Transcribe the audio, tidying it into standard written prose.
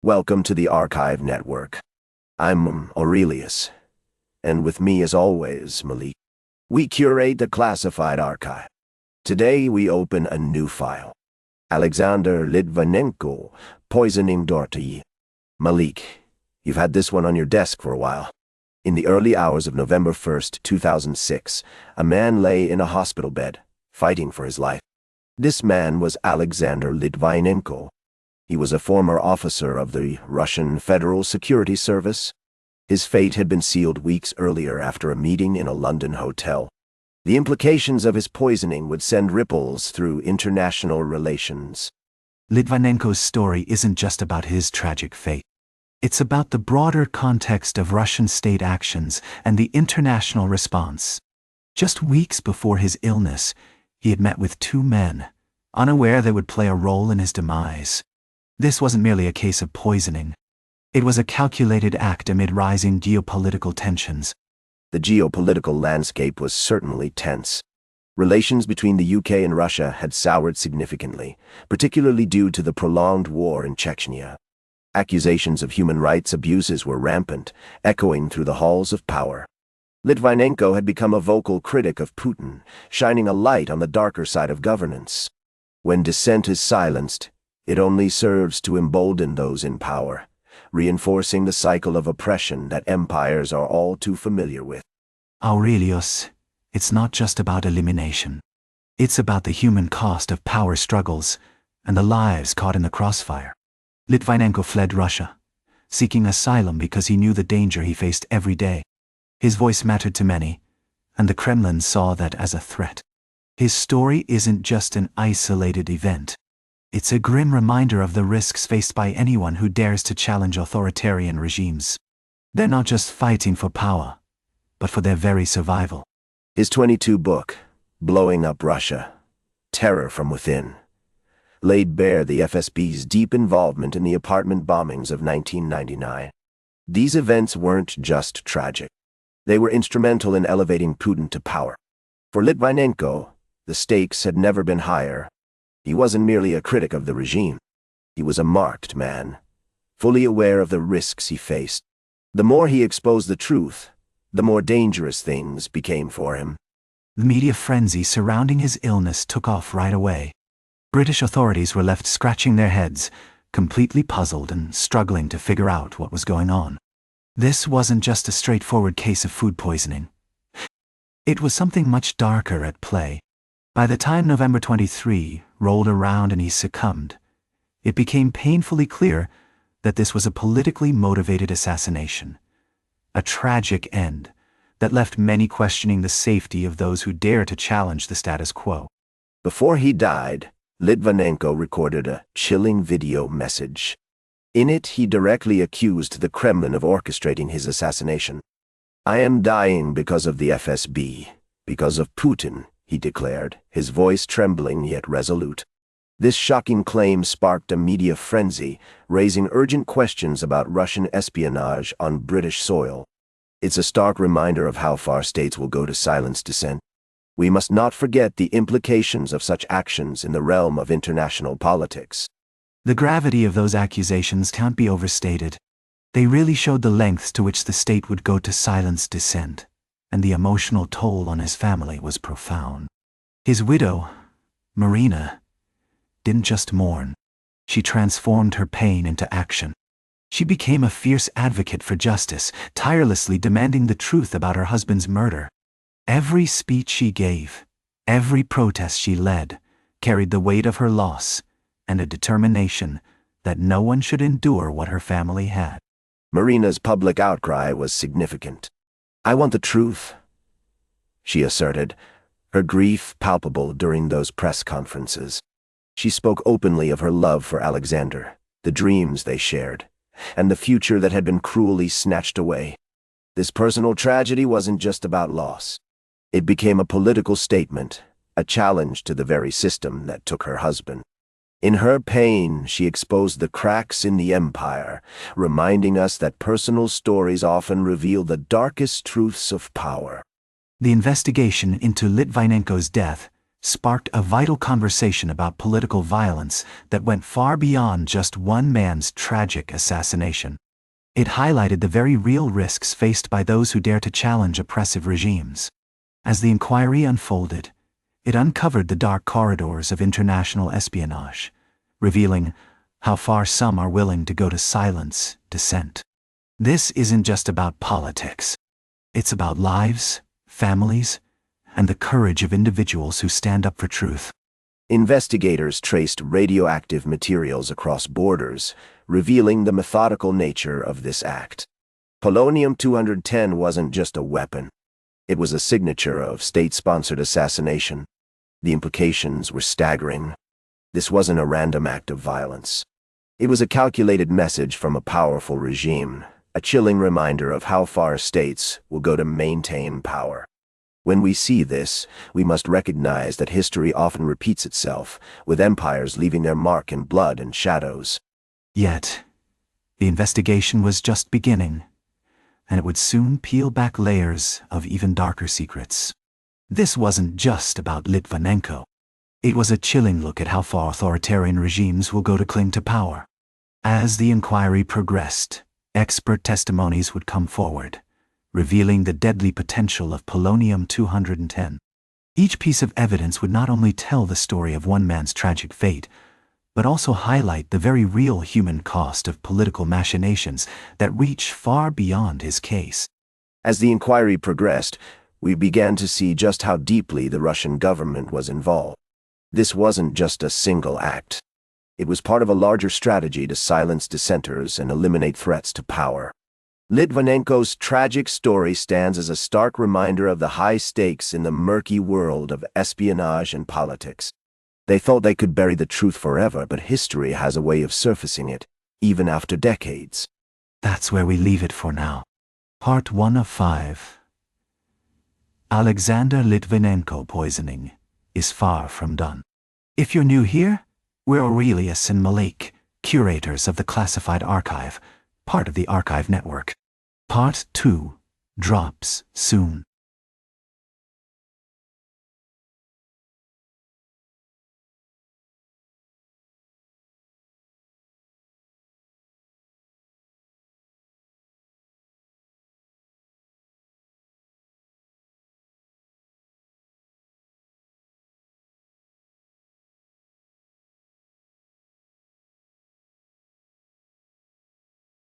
Welcome to the Archive Network. I'm Aurelius, and with me as always, Malik. We curate the classified archive. Today we open a new file. Alexander Litvinenko, poisoning Dorothy. Malik, you've had this one on your desk for a while. In the early hours of November 1st, 2006, a man lay in a hospital bed, fighting for his life. This man was Alexander Litvinenko. He was a former officer of the Russian Federal Security Service. His fate had been sealed weeks earlier after a meeting in a London hotel. The implications of his poisoning would send ripples through international relations. Litvinenko's story isn't just about his tragic fate. It's about the broader context of Russian state actions and the international response. Just weeks before his illness, he had met with two men, unaware they would play a role in his demise. This wasn't merely a case of poisoning. It was a calculated act amid rising geopolitical tensions. The geopolitical landscape was certainly tense. Relations between the UK and Russia had soured significantly, particularly due to the prolonged war in Chechnya. Accusations of human rights abuses were rampant, echoing through the halls of power. Litvinenko had become a vocal critic of Putin, shining a light on the darker side of governance. When dissent is silenced, it only serves to embolden those in power, reinforcing the cycle of oppression that empires are all too familiar with. Aurelius, it's not just about elimination. It's about the human cost of power struggles and the lives caught in the crossfire. Litvinenko fled Russia, seeking asylum because he knew the danger he faced every day. His voice mattered to many, and the Kremlin saw that as a threat. His story isn't just an isolated event. It's a grim reminder of the risks faced by anyone who dares to challenge authoritarian regimes. They're not just fighting for power, but for their very survival. His 22 book, Blowing Up Russia, Terror from Within, laid bare the FSB's deep involvement in the apartment bombings of 1999. These events weren't just tragic. They were instrumental in elevating Putin to power. For Litvinenko, the stakes had never been higher. He wasn't merely a critic of the regime. He was a marked man, fully aware of the risks he faced. The more he exposed the truth, the more dangerous things became for him. The media frenzy surrounding his illness took off right away. British authorities were left scratching their heads, completely puzzled and struggling to figure out what was going on. This wasn't just a straightforward case of food poisoning. It was something much darker at play. By the time November 23 rolled around and he succumbed, it became painfully clear that this was a politically motivated assassination. A tragic end that left many questioning the safety of those who dare to challenge the status quo. Before he died, Litvinenko recorded a chilling video message. In it, he directly accused the Kremlin of orchestrating his assassination. "I am dying because of the FSB, because of Putin," he declared, his voice trembling yet resolute. This shocking claim sparked a media frenzy, raising urgent questions about Russian espionage on British soil. It's a stark reminder of how far states will go to silence dissent. We must not forget the implications of such actions in the realm of international politics. The gravity of those accusations can't be overstated. They really showed the lengths to which the state would go to silence dissent, and the emotional toll on his family was profound. His widow, Marina, didn't just mourn. She transformed her pain into action. She became a fierce advocate for justice, tirelessly demanding the truth about her husband's murder. Every speech she gave, every protest she led, carried the weight of her loss and a determination that no one should endure what her family had. Marina's public outcry was significant. "I want the truth," she asserted, her grief palpable during those press conferences. She spoke openly of her love for Alexander, the dreams they shared, and the future that had been cruelly snatched away. This personal tragedy wasn't just about loss. It became a political statement, a challenge to the very system that took her husband. In her pain, she exposed the cracks in the empire, reminding us that personal stories often reveal the darkest truths of power. The investigation into Litvinenko's death sparked a vital conversation about political violence that went far beyond just one man's tragic assassination. It highlighted the very real risks faced by those who dare to challenge oppressive regimes. As the inquiry unfolded, it uncovered the dark corridors of international espionage, revealing how far some are willing to go to silence dissent. This isn't just about politics. It's about lives, families, and the courage of individuals who stand up for truth. Investigators traced radioactive materials across borders, revealing the methodical nature of this act. Polonium-210 wasn't just a weapon. It was a signature of state-sponsored assassination. The implications were staggering. This wasn't a random act of violence. It was a calculated message from a powerful regime, a chilling reminder of how far states will go to maintain power. When we see this, we must recognize that history often repeats itself, with empires leaving their mark in blood and shadows. Yet, the investigation was just beginning, and it would soon peel back layers of even darker secrets. This wasn't just about Litvinenko. It was a chilling look at how far authoritarian regimes will go to cling to power. As the inquiry progressed, expert testimonies would come forward, revealing the deadly potential of polonium-210. Each piece of evidence would not only tell the story of one man's tragic fate, but also highlight the very real human cost of political machinations that reach far beyond his case. As the inquiry progressed, we began to see just how deeply the Russian government was involved. This wasn't just a single act. It was part of a larger strategy to silence dissenters and eliminate threats to power. Litvinenko's tragic story stands as a stark reminder of the high stakes in the murky world of espionage and politics. They thought they could bury the truth forever, but history has a way of surfacing it, even after decades. That's where we leave it for now. Part 1 of 5. Alexander Litvinenko poisoning is far from done. If you're new here, we're Aurelius and Malik, curators of the Classified Archive, part of the Archive Network. Part 2 drops soon.